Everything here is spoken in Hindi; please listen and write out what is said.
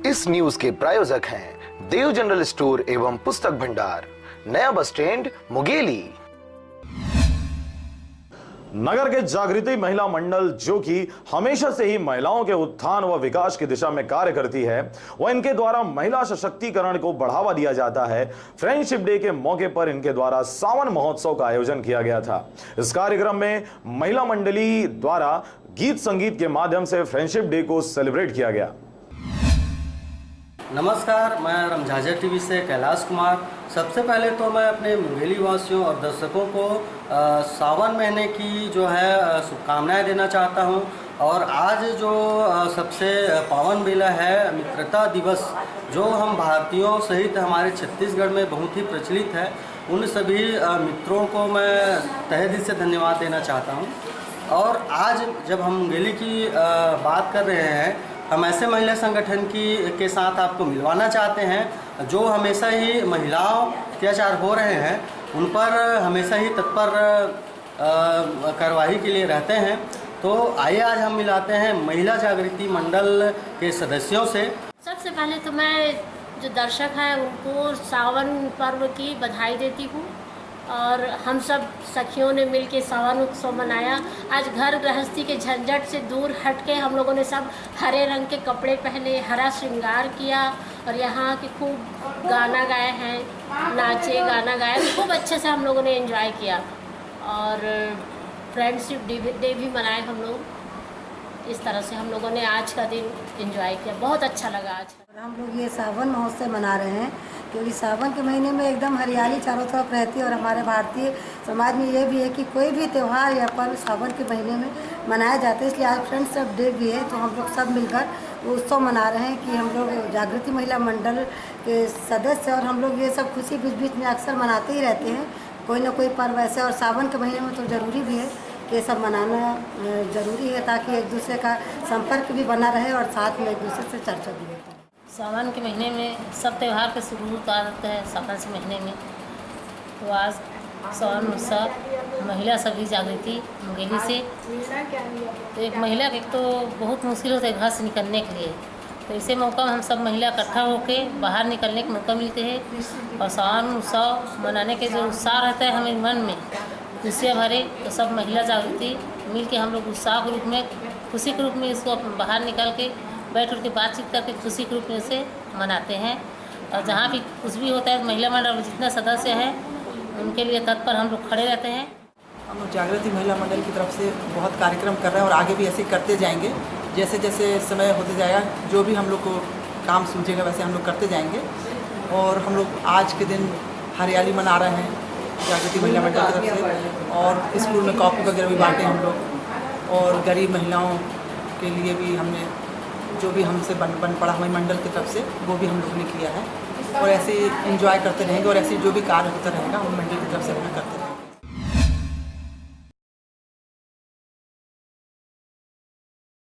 इस न्यूज के प्रायोजक हैं देव जनरल स्टोर एवं पुस्तक भंडार, नया बस स्टैंड, मुंगेली। नगर के जागृति महिला मंडल, जो कि हमेशा से ही महिलाओं के उत्थान व विकास की दिशा में कार्य करती है, वह इनके द्वारा महिला सशक्तिकरण को बढ़ावा दिया जाता है। फ्रेंडशिप डे के मौके पर इनके द्वारा सावन महोत्सव का आयोजन किया गया था। इस कार्यक्रम में महिला मंडली द्वारा गीत संगीत के माध्यम से फ्रेंडशिप डे को सेलिब्रेट किया गया। नमस्कार, मैं रमझाझर टीवी से कैलाश कुमार। सबसे पहले तो मैं अपने मुंगेली वासियों और दर्शकों को सावन महीने की जो है शुभकामनाएं देना चाहता हूं। और आज जो सबसे पावन बेला है मित्रता दिवस, जो हम भारतीयों सहित हमारे छत्तीसगढ़ में बहुत ही प्रचलित है, उन सभी मित्रों को मैं तहे दिल से धन्यवाद देना चाहता हूं। और आज जब हम मुंगेली की बात कर रहे हैं, हम ऐसे महिला संगठन के साथ आपको मिलवाना चाहते हैं जो हमेशा ही महिलाओं अत्याचार हो रहे हैं उन पर हमेशा ही तत्पर कार्रवाई के लिए रहते हैं। तो आइए आज हम मिलाते हैं महिला जागृति मंडल के सदस्यों से। सबसे पहले तो मैं जो दर्शक हैं उनको सावन पर्व की बधाई देती हूँ। और हम सब सखियों ने मिलके सावन उत्सव मनाया। आज घर गृहस्थी के झंझट से दूर हट के हम लोगों ने सब हरे रंग के कपड़े पहने, हरा श्रृंगार किया और यहाँ के खूब गाना गाए हैं, नाचे, गाना गाया, खूब अच्छे से हम लोगों ने एंजॉय किया। और फ्रेंडशिप डे भी मनाए हम लोग। इस तरह से हम लोगों ने आज का दिन एंजॉय किया, बहुत अच्छा लगा आज। हम लोग ये सावन महोत्सव मना रहे हैं क्योंकि सावन के महीने में एकदम हरियाली चारों तरफ रहती है। और हमारे भारतीय समाज में ये भी है कि कोई भी त्यौहार या पर्व सावन के महीने में मनाया जाता है, इसलिए आज फ्रेंडशिप डे भी है। तो हम लोग सब मिलकर उत्सव मना रहे हैं कि हम लोग जागृति महिला मंडल के सदस्य और हम लोग ये सब खुशी बीच बीच में अक्सर मनाते ही रहते हैं कोई ना कोई पर्व ऐसे। और सावन के महीने में तो ज़रूरी भी है कि ये सब मनाना ज़रूरी है ताकि एक दूसरे का संपर्क भी बना रहे और साथ में एक दूसरे से चर्चा भी होती है। सावन के महीने में सब त्यौहार के शुरू होता है सावन के महीने में। तो आज सावन उत्सव महिला सभी जागृति मुंगेली से। तो एक महिला के तो बहुत मुश्किल होता है घर से निकलने के लिए, तो इसे मौका हम सब महिला इकट्ठा होकर बाहर निकलने का मौका मिलते हैं। और सावन उत्सव मनाने के जो उत्साह रहता है हमें मन में खुशियाँ भरे, तो सब महिला जागृति मिल के हम लोग उत्साह के रूप में, खुशी के रूप में इसको बाहर निकल के बैठ उठ के बातचीत करके खुशी के रूप में से मनाते हैं। और जहाँ भी कुछ भी होता है महिला मंडल जितना सदस्य हैं उनके लिए तत्पर हम लोग खड़े रहते हैं। हम लोग जागृति महिला मंडल की तरफ से बहुत कार्यक्रम कर रहे हैं और आगे भी ऐसे करते जाएंगे। जैसे जैसे समय होते जाएगा, जो भी हम लोग को काम सूझेगा वैसे हम लोग करते जाएंगे। और हम लोग आज के दिन हरियाली मना रहे हैं जागृति महिला मंडल की तरफ से। और स्कूल में कॉपी वगैरह भी बांटे हम लोग। और गरीब महिलाओं के लिए भी हमने जो भी हमसे बन पड़ा हमारे मंडल की तरफ से वो भी हम लोग ने किया है। और ऐसे एंजॉय करते रहेंगे और ऐसे जो भी कार्य होता रहेगा हम मंडल की तरफ से हम करते रहेंगे।